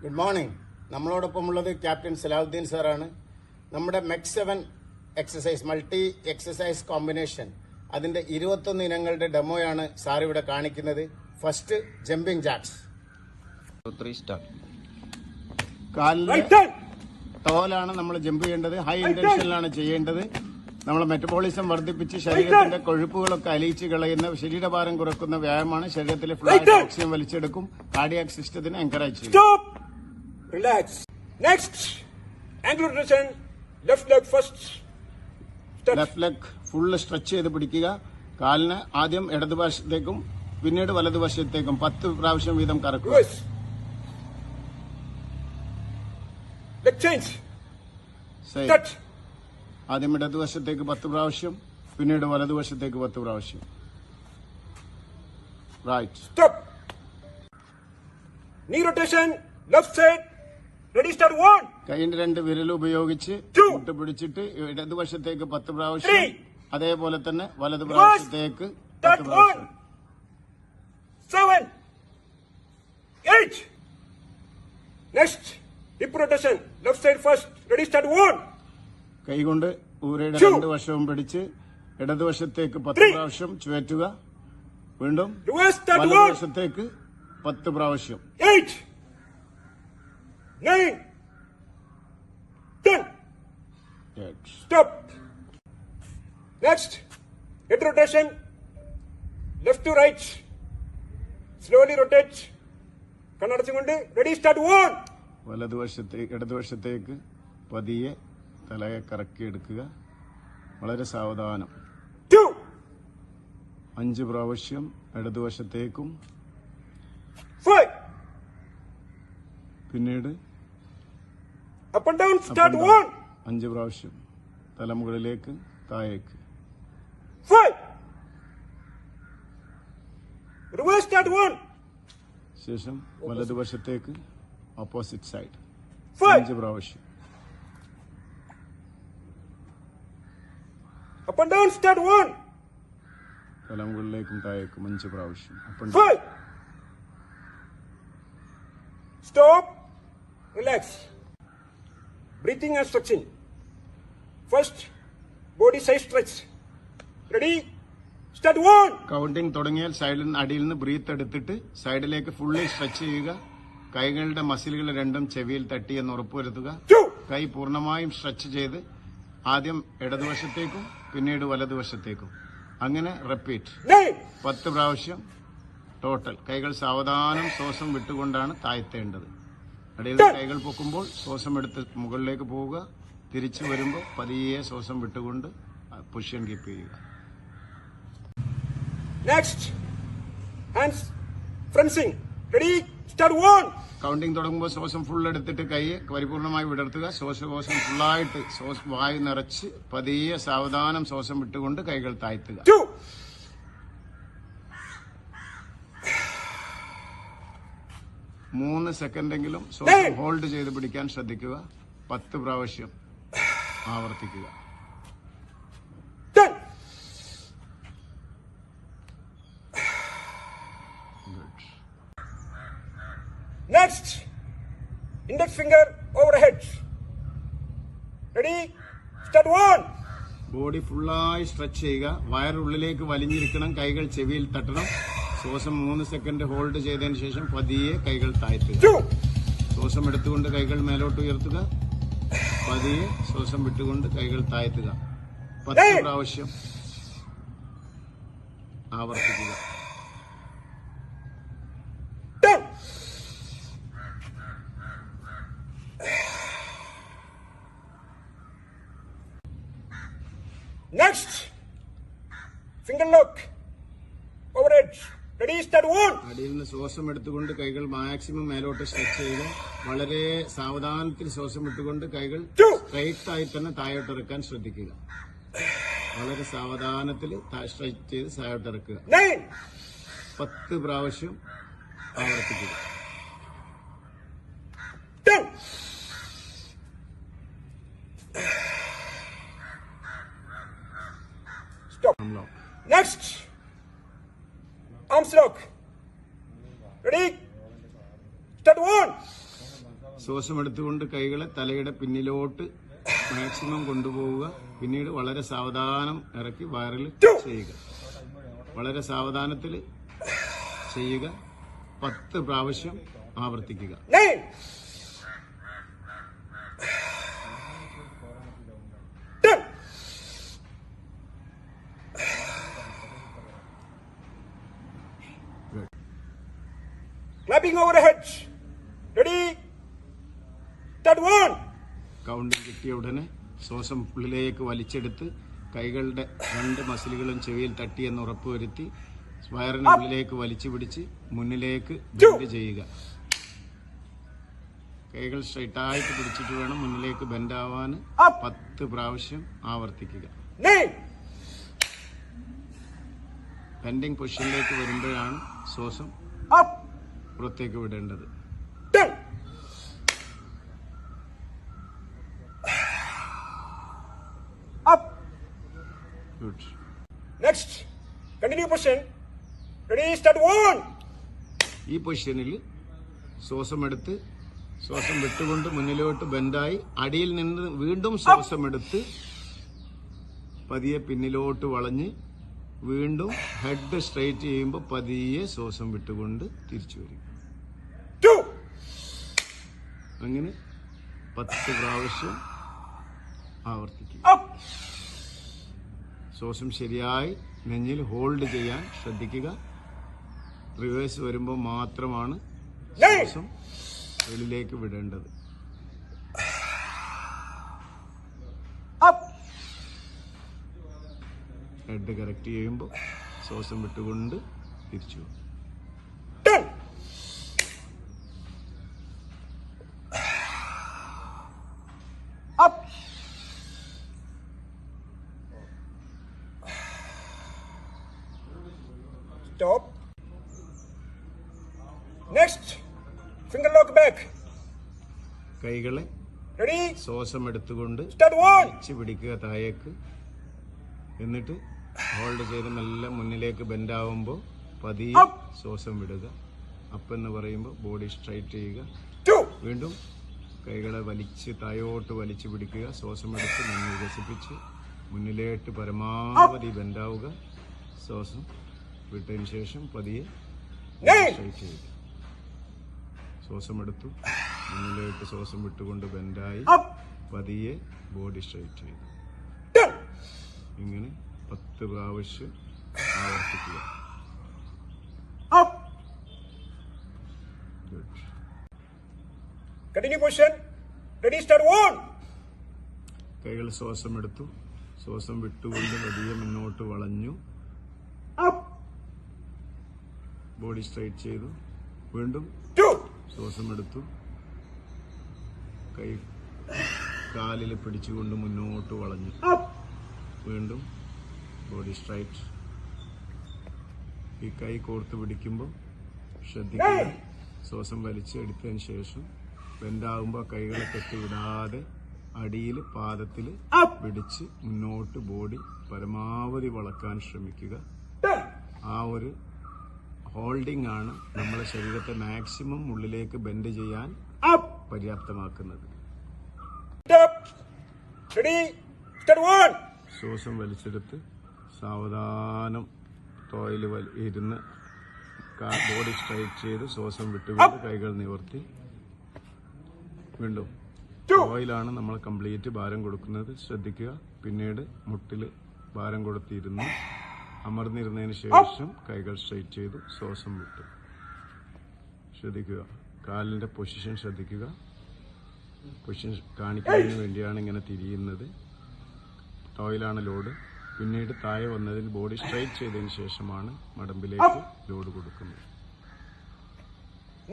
Good morning. നമ്മളോടൊപ്പമുള്ളത് captain Salahuddin സാറാണ്. നമ്മുടെ MEC 7 exercise multi exercise combination അതിന്റെ 21 ഇനങ്ങളുടെ ഡെമോയാണ് സാർ ഇവിടെ കാണിക്കുന്നത്. First jumping jacks. കാലിലെ ടോലാണ് നമ്മൾ ജമ്പ് ചെയ്യേണ്ടത്. ഹൈ ഇന്റൻഷനിലാണ് ചെയ്യേണ്ടത്. നമ്മൾ മെറ്റബോളിസം വർദ്ധിപ്പിച്ച് ശരീരത്തിന്റെ കൊഴുപ്പുകളൊക്കെ അലിയിച്ച് കളയുന്ന, ശരീരഭാരം കുറക്കുന്ന വ്യായാമമാണ്. ശരീരത്തിലെ ഫ്ലൂയിഡ് ഓക്സിജൻ വലിച്ചെടുക്കും. കാർഡിയാക് സിസ്റ്റത്തിനെ എൻകറേജ് ചെയ്യും. Relax. Next, angular rotation. Left leg first. Left leg full stretch ചെയ്ത് പിടിക്കുക. കാലിന് ആദ്യം ഇടതുവശത്തേക്കും പിന്നീട് വലതുവശത്തേക്കും 10 പ്രാവശ്യം വീതം കറക്കുക. Leg change. Start. ആദ്യം ഇടതുവശത്തേക്ക് 10 പ്രാവശ്യം, പിന്നീട് വലതുവശത്തേക്ക് 10 പ്രാവശ്യം. Right. Stop. Knee rotation. Left side. Ready, start 1. കൈയിന്റെ 2 വിരൽ ഉപയോഗിച്ച് മുട്ട് പിടിച്ചിട്ട് ഇടതുവശത്തേക്ക് 10 പ്രാവശ്യം, അതേപോലെ തന്നെ വലതുവശത്തേക്ക് 10 പ്രാവശ്യം. 7, 8. Next, hip rotation. Left side first. Ready, start 1. കൈകൊണ്ട് ഊരയുടെ 2 വശവും പിടിച്ച് ഇടതുവശത്തേക്ക് 10 പ്രാവശ്യം ചുഴറ്റുക. വീണ്ടും വലതുവശത്തേക്ക് 10 പ്രാവശ്യം. 8, 9, 10. Stop. Next, head rotation. Left to right. Slowly rotate. കണ്ണടച്ചുകൊണ്ട് ready, start 1. ഇടതുവശത്തേക്ക് പതിയെ തലയെ കറക്കിയെടുക്കുക. വളരെ സാവധാനം. 2, 5 പ്രാവശ്യം ഇടതുവശത്തേക്കും, 5. പിന്നീട് Up and down, start 1. 5 പ്രാവശ്യം തലമുകളിലേക്ക് താഴേക്ക്. 5. Reverse, start 1. ശേഷം വലതുവശത്തേക്ക് ഓപ്പോസിറ്റ് സൈഡ് 5. 5 പ്രാവശ്യം. Up and down, start 1. തലമുകളിലേക്കും താഴേക്കും 5 പ്രാവശ്യം. 5. Stop. Relax. Breathing and stretching. First, body side stretch. Ready? Start 1. Counting തുടങ്ങിയാൽ അടിയിൽ നിന്ന് ബ്രീത്ത് എടുത്തിട്ട് സൈഡിലേക്ക് ഫുള്ളി സ്ട്രെച്ച് ചെയ്യുക. കൈകളുടെ മസിലുകൾ രണ്ടും ചെവിയിൽ തട്ടിയെന്ന് ഉറപ്പുവരുത്തുക. 2. കൈ പൂർണ്ണമായും സ്ട്രെച്ച് ചെയ്ത് ആദ്യം ഇടതുവശത്തേക്കും പിന്നീട് വലതുവശത്തേക്കും, അങ്ങനെ റിപ്പീറ്റ് 9. 10 പ്രാവശ്യം ടോട്ടൽ. കൈകൾ സാവധാനം ശ്വാസം വിട്ടുകൊണ്ടാണ് താഴ്ത്തേണ്ടത്. ഇടയിൽ കൈകൾ പൊക്കുമ്പോൾ ശ്വാസം എടുത്ത് മുകളിലേക്ക് പോവുക. തിരിച്ചു വരുമ്പോൾ പതിയെ ശ്വാസം വിട്ടുകൊണ്ട് പൊസിഷൻ കീപ്പ് ചെയ്യുക. Next, hands front swing. Ready? Start 1. Counting തുടങ്ങുമ്പോൾ ശ്വാസം ഫുൾ എടുത്തിട്ട് കൈ പരിപൂർണമായി വിടർത്തുക. ശ്വാസകോശം ഫുള്ളായിട്ട് വായു നിറച്ച് പതിയെ സാവധാനം ശ്വാസം വിട്ടുകൊണ്ട് കൈകൾ താഴ്ത്തുക. 2. 3 സെക്കൻഡെങ്കിലും ശ്വാസം ഹോൾഡ് ചെയ്ത് പിടിക്കാൻ ശ്രദ്ധിക്കുക. 10 പ്രാവശ്യം ആവർത്തിക്കുക. 10. Next, index finger overhead. Ready? Start 1. Body ഫുള്ളായി സ്ട്രെച്ച് ചെയ്യുക. വയറുള്ളിലേക്ക് വലിഞ്ഞിരിക്കണം. കൈകൾ ചെവിയിൽ തട്ടണം. ശ്വാസം 3 സെക്കൻഡ് ഹോൾഡ് ചെയ്തതിന് ശേഷം പതിയെ കൈകൾ താഴ്ത്തുക. 2. ശ്വാസം എടുത്തുകൊണ്ട് കൈകൾ മേലോട്ട് ഉയർത്തുക. പതിയെ ശ്വാസം വിട്ടുകൊണ്ട് കൈകൾ താഴ്ത്തുക. 10 പ്രാവശ്യം ആവർത്തിക്കുക. 10. Next, finger lock overhead. Ready? Start 1. അടിയിൽ നിന്ന് ശ്വാസം എടുത്തുകൊണ്ട് കൈകൾ മാക്സിമം മേലോട്ട് സ്ട്രെച്ച് ചെയ്യുക. വളരെ സാവധാനത്തിൽ ശ്വാസം വിട്ടുകൊണ്ട് കൈകൾ സ്ട്രൈറ്റ് ആയി തന്നെ താഴോട്ടിറക്കാൻ ശ്രദ്ധിക്കുക. വളരെ സാവധാനത്തിൽ സ്ട്രെച്ച് ചെയ്ത് താഴോട്ടിറക്കുക. 9. 10 പ്രാവശ്യം ആവർത്തിക്കുക. 10. Stop. Next, arms lock. Ready? Start one. ശ്വാസം എടുത്തുകൊണ്ട് കൈകളെ തലയുടെ പിന്നിലോട്ട് മാക്സിമം കൊണ്ടുപോവുക. പിന്നീട് വളരെ സാവധാനം ഇറക്കി വയറിൽ ചെയ്യുക. വളരെ സാവധാനത്തിൽ ചെയ്യുക. 10 പ്രാവശ്യം ആവർത്തിക്കുക. 9. 10. Clapping over the heads. Ready? Start one. കൗണ്ടിൽ കിട്ടിയ ഉടനെ ശ്വാസം ഉള്ളിലേക്ക് വലിച്ചെടുത്ത് കൈകളുടെ 2 മസിലുകളും ചെവിയിൽ തട്ടിയെന്ന് ഉറപ്പുവരുത്തി വയറിന് ഉള്ളിലേക്ക് വലിച്ചു പിടിച്ച് മുന്നിലേക്ക് ബെൻഡ് ചെയ്യുക. കൈകൾ സ്ട്രൈറ്റായിട്ട് പിടിച്ചിട്ട് വേണം മുന്നിലേക്ക് ബെൻഡാവാൻ. 10 പ്രാവശ്യം ആവർത്തിക്കുക. 9. ബെൻഡിങ് പൊസിഷനിലേക്ക് വരുമ്പോഴാണ് ശ്വാസം Up. പുറത്തേക്ക് വിടേണ്ടത്. 10. Up. Good. Next. Continue position. Ready? Start one. ഈ പൊസിഷനിൽ ശ്വാസം എടുത്ത് ശ്വാസം വിട്ടുകൊണ്ട് മുന്നിലോട്ട് ബെൻഡായി അടിയിൽ നിന്ന് വീണ്ടും ശ്വാസം എടുത്ത് പതിയെ പിന്നിലോട്ട് വളഞ്ഞ് വീണ്ടും ഹെഡ് സ്ട്രൈറ്റ് ചെയ്യുമ്പോൾ പതിയെ ശ്വാസം വിട്ടുകൊണ്ട് തിരിച്ചു വരും. 2. അങ്ങനെ 10 പ്രാവശ്യം ആവർത്തിക്കുക. Up. ശ്വാസം ശരിയായി നെഞ്ഞിൽ ഹോൾഡ് ചെയ്യാൻ ശ്രദ്ധിക്കുക. റിവേഴ്സ് വരുമ്പോൾ മാത്രമാണ് ശ്വാസം വെളിയിലേക്ക് വിടേണ്ടത്. Up. ഹെഡ് കറക്റ്റ് ചെയ്യുമ്പോൾ ശ്വാസം വിട്ടുകൊണ്ട് തിരിച്ചു പോകും. 10. Up. Stop. Next. Finger lock back. കൈകളെ Ready? ശ്വാസം എടുത്തുകൊണ്ട് Start one. വെച്ച് പിടിക്കുക താഴേക്ക്. എന്നിട്ട് ഹോൾഡ് ചെയ്ത് മെല്ലെ മുന്നിലേക്ക് ബെൻഡാവുമ്പോൾ പതിയെ ശ്വാസം വിടുക. അപ്പെന്ന് പറയുമ്പോൾ ബോഡി സ്ട്രൈറ്റ് ചെയ്യുക. 2. വീണ്ടും കൈകളെ വലിച്ച് താഴോട്ട് വലിച്ചു പിടിക്കുക. ശ്വാസം എടുത്ത് മുന്നിൽ വികസിപ്പിച്ച് മുന്നിലേട്ട് പരമാവധി ബെൻഡാവുക. ശ്വാസം വിട്ടതിന് ശേഷം പതിയെ സ്ട്രൈറ്റ് ചെയ്യുക. ശ്വാസം എടുത്തു മുന്നിലേക്ക് ശ്വാസം വിട്ടുകൊണ്ട് ബെൻഡായി Up. പതിയെ ബോഡി സ്ട്രൈറ്റ് ചെയ്തു. 10. ഇങ്ങനെ 10 പ്രാവശ്യം ആവർത്തിക്കുക. Up. Good. Continue position. Ready? Start one. കൈകൾ ശ്വാസം എടുത്തു ശ്വാസം വിട്ടുകൊണ്ട് പതിയെ മുന്നോട്ട് വളഞ്ഞു. Up. ബോഡി സ്ട്രൈറ്റ് ചെയ്തു. വീണ്ടും 2. ശ്വാസം എടുത്തു കൈ കാലിൽ പിടിച്ചുകൊണ്ട് മുന്നോട്ട് വളഞ്ഞു. Up. വീണ്ടും ബോഡി സ്ട്രൈറ്റ്. ഈ കൈ കോർത്ത് പിടിക്കുമ്പോൾ ശ്രദ്ധിക്കുക. ശ്വാസം വലിച്ചെടുത്തതിന് ശേഷം ബെൻഡാകുമ്പോൾ കൈകളെ കെട്ടിവിടാതെ അടിയിൽ പാദത്തിൽ Up. പിടിച്ച് മുന്നോട്ട് ബോഡി പരമാവധി വളക്കാൻ ശ്രമിക്കുക. 10. ആ ഒരു ഹോൾഡിംഗ് ആണ് നമ്മുടെ ശരീരത്തെ മാക്സിമം ഉള്ളിലേക്ക് ബെൻഡ് ചെയ്യാൻ Up. പര്യാപ്തമാക്കുന്നത്. Up. Ready? Start one. ശ്വാസം വലിച്ചെടുത്ത് സാവധാനം ടോയിൽ ഇരുന്ന് ബോഡി സ്ട്രൈറ്റ് ചെയ്ത് ശ്വാസം വിട്ടുകൊണ്ട് കൈകൾ നിവർത്തി വീണ്ടും ടോയിലാണ് നമ്മൾ കംപ്ലീറ്റ് ഭാരം കൊടുക്കുന്നത്. ശ്രദ്ധിക്കുക. പിന്നീട് മുട്ടിൽ ഭാരം കൊടുത്തിരുന്ന് അമർന്നിരുന്നതിന് ശേഷം കൈകൾ സ്ട്രൈറ്റ് ചെയ്തു ശ്വാസം വിട്ടു. ശ്രദ്ധിക്കുക. കാലിൻ്റെ പൊസിഷൻ ശ്രദ്ധിക്കുക. പൊസിഷൻ കാണിക്കുന്നതിന് വേണ്ടിയാണ് ഇങ്ങനെ തിരിയുന്നത്. ടോയിലാണ് ലോഡ്. പിന്നീട് താഴെ വന്നതിൽ ബോഡി സ്ട്രൈറ്റ് ചെയ്തതിന് ശേഷമാണ് മടമ്പിലേക്ക് ലോഡ് കൊടുക്കുന്നത്.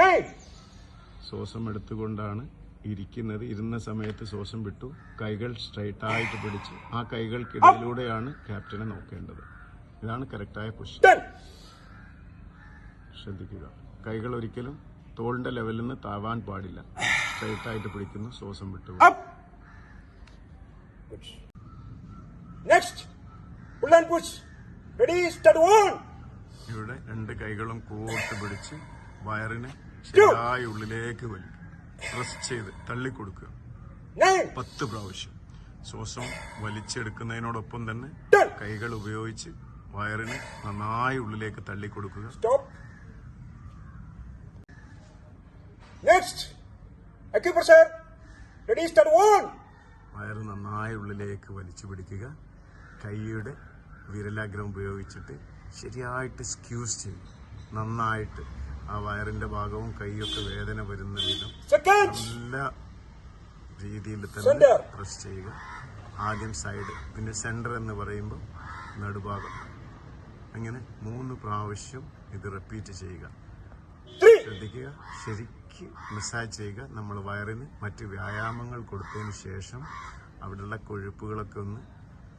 9. ശ്വാസം എടുത്തുകൊണ്ടാണ് ഇരിക്കുന്നത്. ഇരുന്ന സമയത്ത് ശ്വാസം വിട്ടു. കൈകൾ സ്ട്രൈറ്റ് ആയിട്ട് പിടിച്ച് ആ കൈകൾക്കിടയിലൂടെയാണ് ക്യാപ്റ്റനെ നോക്കേണ്ടത്. ഇതാണ് കറക്റ്റായ പൊസിഷൻ. 10. ശ്രദ്ധിക്കുക. കൈകൾ ഒരിക്കലും തോളിന്റെ ലെവലിൽ നിന്ന് താവാൻ പാടില്ല. സ്ട്രൈറ്റ് ആയിട്ട് പിടിക്കുന്നു. ശ്വാസം വിട്ടു. Up. Good. Next. Pull and push. Ready? Start one. ഇവിടെ 2 കൈകളും കൂർത്ത് പിടിച്ച് വയറിനെ ശരിയായി ഉള്ളിലേക്ക് വലിക്കും. പ്രസ് ചെയ്ത് തള്ളിക്കൊടുക്കുക 9, 10 പ്രാവശ്യം. ശ്വാസം വലിച്ചെടുക്കുന്നതിനോടൊപ്പം തന്നെ 10. കൈകൾ ഉപയോഗിച്ച് വയറിന് നന്നായി ഉള്ളിലേക്ക് തള്ളിക്കൊടുക്കുക. Stop. Next. Acupressure. Ready, start 1. വയറ് നന്നായി ഉള്ളിലേക്ക് വലിച്ചു പിടിക്കുക. കൈയുടെ വിരലാഗ്രം ഉപയോഗിച്ചിട്ട് ശരിയായിട്ട് സ്ക്യൂസ് ചെയ്യും. നന്നായിട്ട് ആ വയറിന്റെ ഭാഗവും കൈയൊക്കെ വേദന വരുന്ന വിധം Seconds. നല്ല രീതിയിൽ തന്നെ Center. പ്രസ് ചെയ്യുക. ആദ്യം സൈഡ്, പിന്നെ സെന്റർ എന്ന് പറയുമ്പോൾ നടുഭാഗം. അങ്ങനെ 3 പ്രാവശ്യം ഇത് റിപ്പീറ്റ് ചെയ്യുക. 3. ശ്രദ്ധിക്കുക, ശരിക്ക് മസാജ് ചെയ്യുക. നമ്മൾ വയറിന് മറ്റ് വ്യായാമങ്ങൾ കൊടുത്തതിന് ശേഷം അവിടെയുള്ള കൊഴുപ്പുകളൊക്കെ ഒന്ന്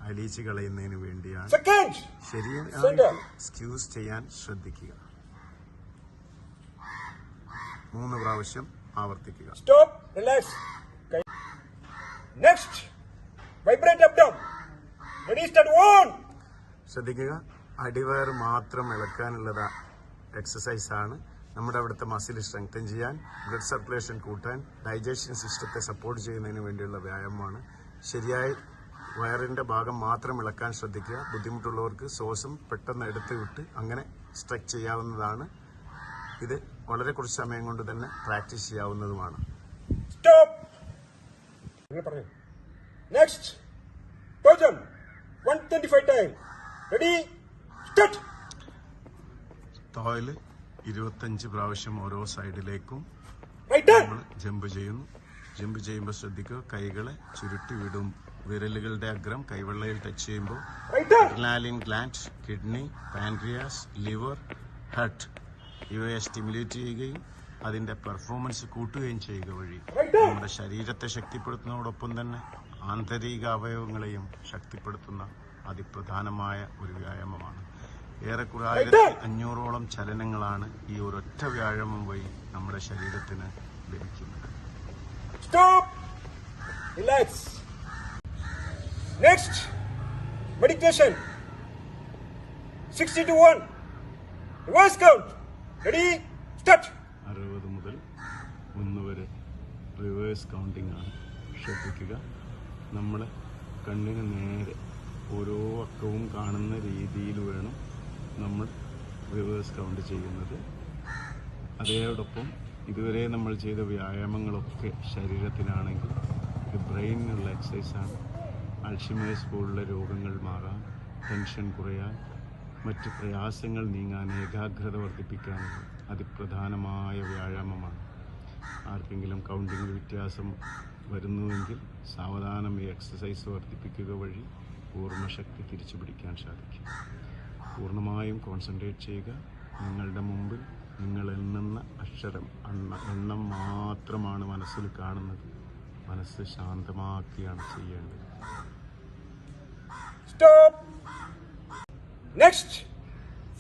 അലിയിച്ച് കളയുന്നതിന് വേണ്ടിയാണ്. Seconds. ശരിയായി Center. സ്ക്യൂസ് ചെയ്യാൻ ശ്രദ്ധിക്കുക. 3 പ്രാവശ്യം ആവർത്തിക്കുക. Stop. Relax. Okay. Next. Vibrate abdomen. Ready, start 1. ശ്രദ്ധിക്കുക, അടിവയർ മാത്രം ഇളക്കാനുള്ള എക്സസൈസ് ആണ്. നമ്മുടെ അവിടുത്തെ മസിൽ സ്ട്രെങ്തൻ ചെയ്യാൻ, ബ്ലഡ് സർക്കുലേഷൻ കൂട്ടാൻ, ഡൈജഷൻ സിസ്റ്റത്തെ സപ്പോർട്ട് ചെയ്യുന്നതിന് വേണ്ടിയുള്ള വ്യായാമമാണ്. ശരിയായി വയറിന്റെ ഭാഗം മാത്രം ഇളക്കാൻ ശ്രദ്ധിക്കുക. ബുദ്ധിമുട്ടുള്ളവർക്ക് ശ്വാസം പെട്ടെന്ന് എടുത്ത് വിട്ട് അങ്ങനെ സ്ട്രെച്ച് ചെയ്യാവുന്നതാണ്. ഇത് വളരെ കുറച്ച് സമയം കൊണ്ട് തന്നെ പ്രാക്ടീസ് ചെയ്യാവുന്നതുമാണ്. Stop. Next. Pause. 125 times. Ready, start. തോയില് 25 പ്രാവശ്യം ഓരോ സൈഡിലേക്കും Right hand. നമ്മൾ ജമ്പ് ചെയ്യുന്നു. ജമ്പ് ചെയ്യുമ്പോൾ ശ്രദ്ധിക്കുക, കൈകളെ ചുരുട്ടി വിടും. വിരലുകളുടെ അഗ്രം കൈവെള്ളയിൽ ടച്ച് ചെയ്യുമ്പോൾ Right hand. Adrenaline gland, kidney, pancreas, liver, heart ഇവയെ സ്റ്റിമുലേറ്റ് ചെയ്യുകയും അതിന്റെ പെർഫോമൻസ് കൂട്ടുകയും ചെയ്യുക വഴി നമ്മുടെ ശരീരത്തെ ശക്തിപ്പെടുത്തുന്നതോടൊപ്പം തന്നെ ആന്തരിക അവയവങ്ങളെയും ശക്തിപ്പെടുത്തുന്ന അതിപ്രധാനമായ ഒരു വ്യായാമമാണ്. ഏറെക്കുറെ 1500ഓളം ചലനങ്ങളാണ് ഈ ഒരൊറ്റ വ്യായാമം വഴി നമ്മുടെ ശരീരത്തിന് ലഭിക്കുന്നത്. Stop. Relax. Next. Meditation. 60 to 1. Reverse count. Ready, start. 60 മുതൽ 1 വരെ റിവേഴ്സ് കൗണ്ടിംഗ് ആണ്. ശ്രദ്ധിക്കുക, നമ്മൾ കണ്ണിന് നേരെ ഓരോ അക്കവും കാണുന്ന രീതിയിൽ വേണം നമ്മൾ റിവേഴ്സ് കൗണ്ട് ചെയ്യുന്നത്. അതോടൊപ്പം ഇതുവരെ നമ്മൾ ചെയ്ത വ്യായാമങ്ങളൊക്കെ ശരീരത്തിനാണെങ്കിൽ ഇത് ബ്രെയിനിനുള്ള എക്സസൈസാണ്. അൾഷിമേഴ്സ് പോലുള്ള രോഗങ്ങൾ മാറാൻ, ടെൻഷൻ കുറയാൻ, മറ്റ് പ്രയാസങ്ങൾ നീങ്ങാൻ, ഏകാഗ്രത വർദ്ധിപ്പിക്കാനുള്ള അതിപ്രധാനമായ വ്യായാമമാണ്. ആർക്കെങ്കിലും കൗണ്ടിങ്ങിൽ വ്യത്യാസം വരുന്നുവെങ്കിൽ സാവധാനം ഈ എക്സസൈസ് വർദ്ധിപ്പിക്കുക വഴി ഓർമ്മശക്തി തിരിച്ചു പിടിക്കാൻ സാധിക്കും. പൂർണ്ണമായും കോൺസെൻട്രേറ്റ് ചെയ്യുക. നിങ്ങളുടെ മുമ്പിൽ നിങ്ങൾ എണ്ണുന്ന അക്ഷരം എണ്ണം മാത്രമാണ് മനസ്സിൽ കാണുന്നത്. മനസ്സ് ശാന്തമാക്കിയാണ് ചെയ്യേണ്ടത്. Stop. Next.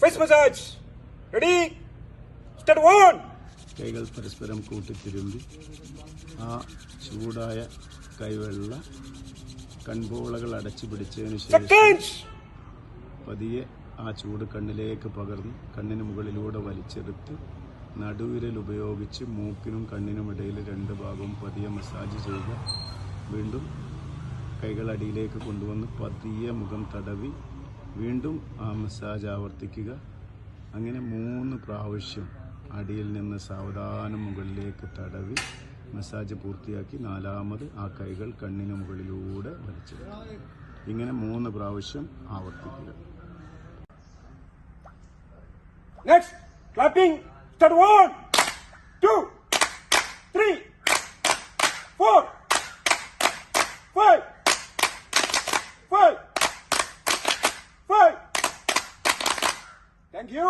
Face massage. Ready, start 1. കൈകൾ പരസ്പരം കൂട്ടിത്തിരുമ്പി ആ ചൂടായ കൈവെള്ള കൺപോളകൾ അടച്ചു പിടിച്ചതിന് ശേഷം Seconds. പതിയെ ആ ചൂട് കണ്ണിലേക്ക് പകർന്ന് കണ്ണിന് മുകളിലൂടെ വലിച്ചെടുത്ത് നടുവിരൽ ഉപയോഗിച്ച് മൂക്കിനും കണ്ണിനും ഇടയിൽ 2 ഭാഗവും പതിയെ മസാജ് ചെയ്യുക. വീണ്ടും കൈകൾ അടിയിലേക്ക് കൊണ്ടുവന്ന് പതിയെ മുഖം തടവി വീണ്ടും ആ മസാജ് ആവർത്തിക്കുക. അങ്ങനെ 3 പ്രാവശ്യം അടിയിൽ നിന്ന് സാവധാനം മുകളിലേക്ക് തടവി മസാജ് പൂർത്തിയാക്കി 4ാമത് ആ കൈകൾ കണ്ണിന് മുകളിലൂടെ വലിച്ചെടുക്കുക. ഇങ്ങനെ 3 പ്രാവശ്യം ആവർത്തിക്കുക. Next. Clapping. Start 1, 2, 3, 4, 5, 5, 5. Thank you.